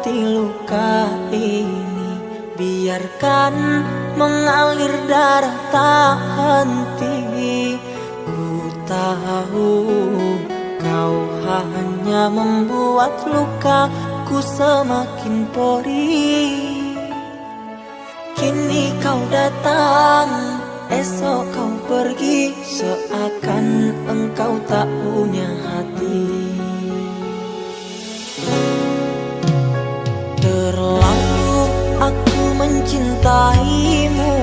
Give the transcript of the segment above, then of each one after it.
obati luka ini, biarkan mengalir darah tak henti. Ku tahu kau hanya membuat lukaku semakin perih. Kini kau datang, esok kau pergi, seakan engkau tak punya hati. Terlalu aku mencintaimu,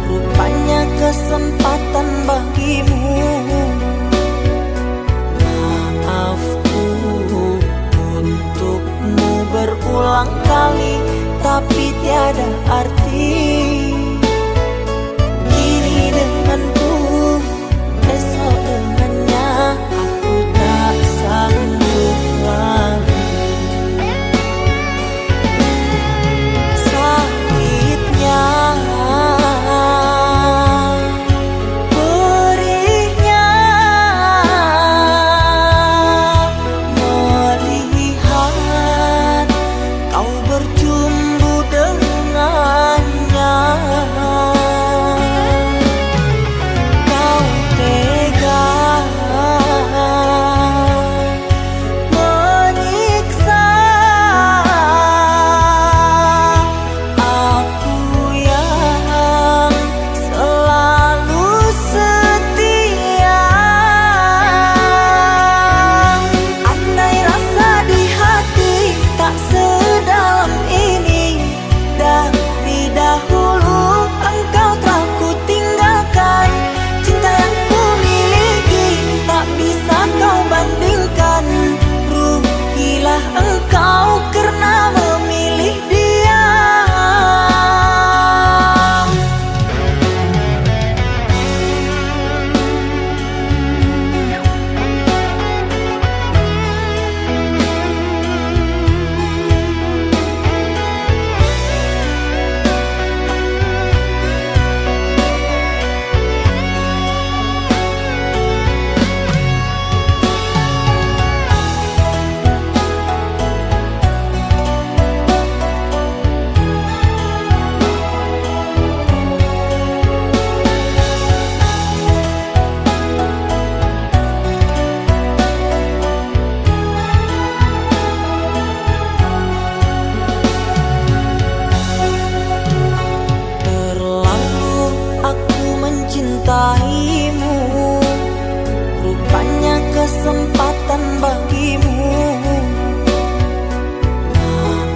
rupanya kesempatan bagimu. Maafku untukmu berulang kali, tapi tiada arti. Kini denganku, esok dengannya, aku tak sanggup lagi. Sakitnya, perihnya, melihat kau berjumpa dengannya. Kau tega menyiksa aku yang selalu setia. Andai rasa di hati tak sedalam ini, dari dahulu engkau telah ku tinggalkan. Cinta yang ku miliki tak bisa kau bandingkan. Rugilah engkau karena memilih dia. Mencintaimu, rupanya kesempatan bagimu.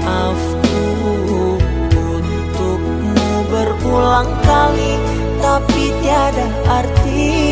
Maafku untukmu berulang kali, tapi tiada arti.